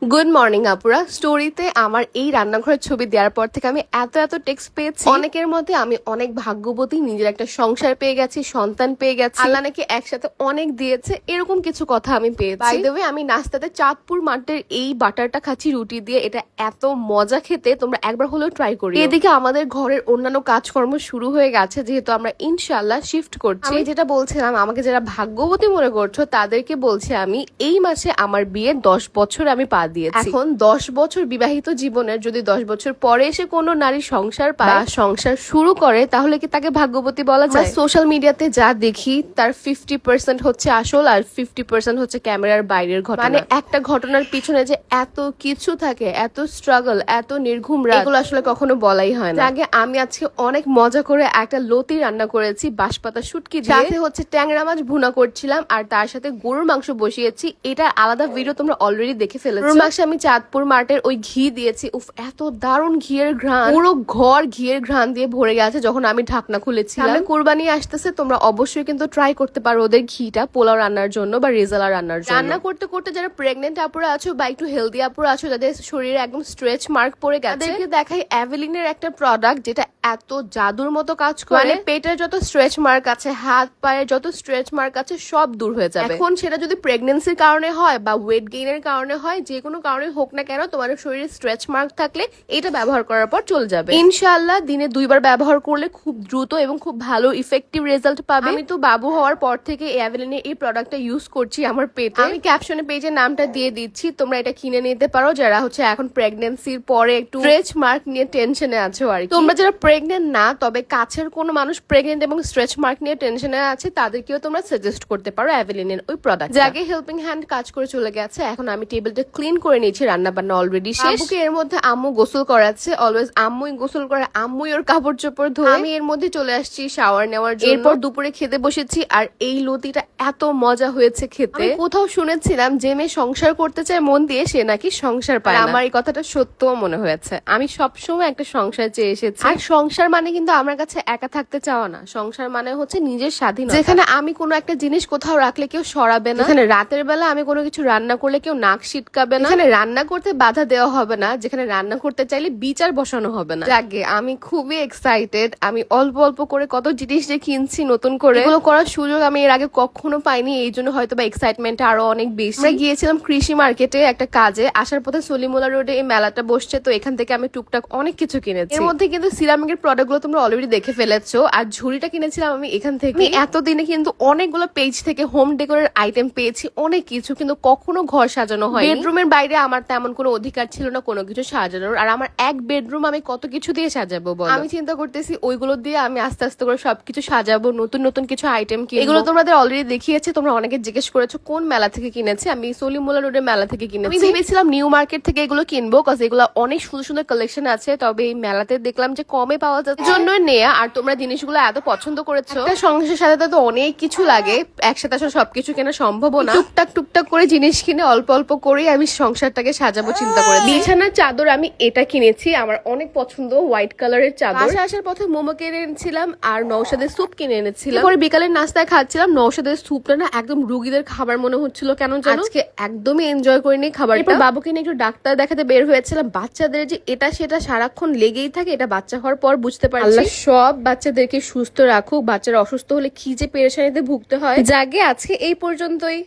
Good morning আপুরা। স্টোরিতে আমার এই রান্নাঘরের ছবি দেওয়ার পর থেকে আমি এত টেক্সট পেয়েছি। অনেকের মধ্যে আমি অনেক ভাগ্যবতী, নিজের একটা সংসার পেয়ে গেছি, সন্তান পেয়ে গেছি, আল্লাহ নাকি একসাথে অনেক দিয়েছে, এরকম কিছু কথা আমি পেয়েছি। বাই দ্য ওয়ে, আমি নাস্তাতে চাঁদপুর মাঠের এই বাটারটা খাচ্ছি রুটি দিয়ে। এটা এত মজা খেতে, তোমরা একবার হলেও ট্রাই করি। এদিকে আমাদের ঘরের অন্যান্য কাজকর্ম শুরু হয়ে গেছে, যেহেতু আমরা ইনশাল্লাহ শিফট করছি। আমি যেটা বলছিলাম, আমাকে যারা ভাগ্যবতী মনে করছো তাদেরকে বলছি, আমি এই মাসে আমার বিয়ের 10 বছর আমি পা দিয়েছি। এখন 10 বছর বিবাহিত জীবনের যদি 10 বছর পরে এসে কোনো নারী সংসার পায়, সংসার শুরু করে, তাহলে কি তাকে ভাগ্যবতী বলা যায়? সোশ্যাল মিডিয়াতে যা দেখি তার 50% হচ্ছে আসল আর 50% হচ্ছে ক্যামেরার বাইরের ঘটনা। মানে একটা ঘটনার পিছনে যে এত কিছু থাকে, এত স্ট্রাগল, এত নির্ঘুম রাত, এগুলো আসলে কখনো বলাই হয় না। আগে আমি আজকে অনেক মজা করে একটা লতি রান্না করেছি বাঁশপাতা শুটকি দিয়ে, সাথে হচ্ছে ট্যাংরা মাছ ভুনা করছিলাম, আর তার সাথে গরুর মাংস বসিয়েছি। এটা আলাদা ভিডিও তোমরা অলরেডি দেখে ফেলেছো। গরুর মাংসে আমি চাঁদপুর মার্টের ওই ঘি দিয়েছি। উফ, এত দারুণ ঘিয়ের ঘ্রাণ, পুরো ঘর ঘিয়ের ঘ্রাণ দিয়ে ভরে গেছে যখন আমি ঢাকনা খুলেছি। আমি কুরবানি আসতেছে, তোমরা অবশ্যই কিন্তু ট্রাই করতে পারো ওদের ঘিটা পোলাও রান্নার জন্য বা রেজালা রান্নার জন্য। রান্না করতে করতে যারা প্রেগনেন্ট আপুরা আছো বা একটু হেলদি আপুরা আছো, যাদের শরীরে একদম স্ট্রেচ মার্ক পড়ে গেছে, তাদেরকে দেখাই অ্যাভেলিনের একটা প্রোডাক্ট যেটা এত জাদুর মতো কাজ করে। মানে পেটের যত স্ট্রেচ মার্ক আছে, হাত পায়ের যত স্ট্রেচ মার্ক আছে, সব দূর হয়ে যাবে। এখন সেটা যদি প্রেগনেন্সির কারণে হয় বা ওয়েট গেইনের কারণে হয়, যে কোনো কারণে হোক না কেন, তোমার শরীরে স্ট্রেচ মার্ক থাকলে এটা ব্যবহার করার পর চলে যাবে ইনশাআল্লাহ। দিনে 2 বার ব্যবহার করলে খুব দ্রুত এবং খুব ভালো ইফেক্টিভ রেজাল্ট পাবে। আমি তো বাবু হওয়ার পর থেকে অ্যাভেলিনের এই প্রোডাক্টটা ইউজ করছি আমার পেটে। আমি ক্যাপশনে পেজের নামটা দিয়ে দিচ্ছি, তোমরা এটা কিনে নিতে পারো যারা হচ্ছে এখন প্রেগনেন্সির পরে একটু স্ট্রেচ মার্ক নিয়ে টেনশনে আছো। আর তোমরা যারা প্রেগনেন্ট না, তবে কাছের কোনো মানুষ প্রেগনেন্ট এবং স্ট্রেচ মার্ক নিয়ে টেনশনে আছে, তাদেরকেও তোমরা সাজেস্ট করতে পারো অ্যাভেলিনের ওই প্রোডাক্ট। যাকে হেল্পিং হ্যান্ড কাজ করে চলে গেছে, এখন আমি টেবিলটা ক্লিন করে নিয়েছি, রান্না বান্না অলরেডি শেষ। আম্মুকে এর মধ্যে আম্মু গোসল করাচ্ছে, অলওয়েজ আম্মুই গোসল করে, আম্মুই ওর কাপড় চোপড় ধোয়। আমি এর মধ্যে চলে আসছি শাওয়ার নেওয়ার জন্য। এরপর দুপুরে খেতে বসেছি, আর এই লতিটা এত মজা হয়েছে খেতে। কোথাও শুনেছিলাম যে মেয়ে সংসার করতে চায় মন দিয়ে, সে নাকি সংসার পায় না। আমার এই কথাটা সত্যও মনে হয়েছে। আমি সবসময় একটা সংসার চেয়ে এসেছি, আর সংসার মানে কিন্তু আমার কাছে একা থাকতে চাওয়া না। সংসার মানে হচ্ছে নিজের স্বাধীনতা, যেখানে আমি কোনো একটা জিনিস কোথাও রাখলে কেউ সরাবে না, যেখানে রাতের বেলা আমি কোনো কিছু রান্না করলে কেউ নাক সিটকাবে না, যেখানে রান্না করতে বাধা দেওয়া হবে না, যেখানে রান্না করতে চাইলে বিচার বসানো হবে না। যাকে আমি খুবই এক্সাইটেড। আমি অল্প অল্প করে কত জিনিস যে কিনছি নতুন করে, এগুলো করার সুযোগ আমি এর আগে কখনো পাইনি, এই জন্য হয়তো বা এক্সাইটমেন্ট আরো অনেক বেশি। আমরা গিয়েছিলাম কৃষি মার্কেটে একটা কাজে, আসার পথে সলিমুল্লাহ রোডে এই মেলাটা বসছে, তো এখান থেকে আমি টুকটাক অনেক কিছু কিনেছি। এর মধ্যে কিন্তু সিরামিকের প্রোডাক্ট গুলো তোমরা অলরেডি দেখে ফেলেছো, আর ঝুড়িটা কিনেছিলাম আমি এখান থেকে। এতদিনে কিন্তু অনেকগুলো পেজ থেকে হোম ডেকোরের আইটেম পেয়েছি, অনেক কিছু, কিন্তু কখনো ঘর সাজানো হয়। বেডরুমের বাইরে আমার তেমন কোনো অধিকার ছিল না কোনো কিছু সাজানোর, আর আমার এক বেডরুম আমি কত কিছু দিয়ে সাজাবো বলো? আমি চিন্তা করতেছি ওইগুলো দিয়ে আমি আস্তে আস্তে করে সবকিছু সাজাবো, নতুন নতুন কিছু আইটেম কিনবো। এগুলো তোমাদের অলরেডি দেখিয়েছি, তোমরা অনেকে জিজ্ঞেস করেছো কোন মেলা থেকে কিনেছি। আমি সলিমুল্লাহ রোডের মেলা থেকে কিনেছি। আমি ভেবেছিলাম নিউ মার্কেট থেকে এগুলো কিনবো, কজ এগুলো অনেক সুন্দর সুন্দর কালেকশন আছে, তবে এই মেলাতে দেখলাম যে কমে পাওয়া যাচ্ছে, জন্যই নেয়া। আর তোমরা জিনিসগুলো এত পছন্দ করেছো। সংসারের সাথে তো অনেক কিছু লাগে, একসাথে আসলে সবকিছু কেনা সম্ভব না। টুকটাক করে জিনিস কিনে অল্প অল্প করেই আমি সংসারটাকে সাজাবো চিন্তা করে। বিছানার চাদর আমি এটা কিনেছি, আমার অনেক পছন্দ, হোয়াইট কালারের চাদর। আসার পথে মোমো কিনে এনেছিলাম আর নওশাদের স্যুপ কিনে এনেছিলাম। পরে বিকালের নাস্তায় খাচ্ছিলাম। নওশাদের স্যুপটা না একদম রুগীদের খাবার মনে হচ্ছিল, কেন জানো আজকে একদমই এনজয় করিনি খাবারটা। এরপর বাবুকে নিয়ে একটু ডাক্তার দেখাতে বের হয়েছিলাম। বাচ্চাদের যে এটা সেটা সারাক্ষণ লেগেই থাকে, এটা বাচ্চা হওয়ার পর বুঝতে পারছি। আল্লাহ সব বাচ্চাদেরকে সুস্থ রাখুক, বাচ্চারা অসুস্থ হলে কি যে পেরেশানিতে ভুগতে হয়। যাকে আজকে এই পর্যন্তই।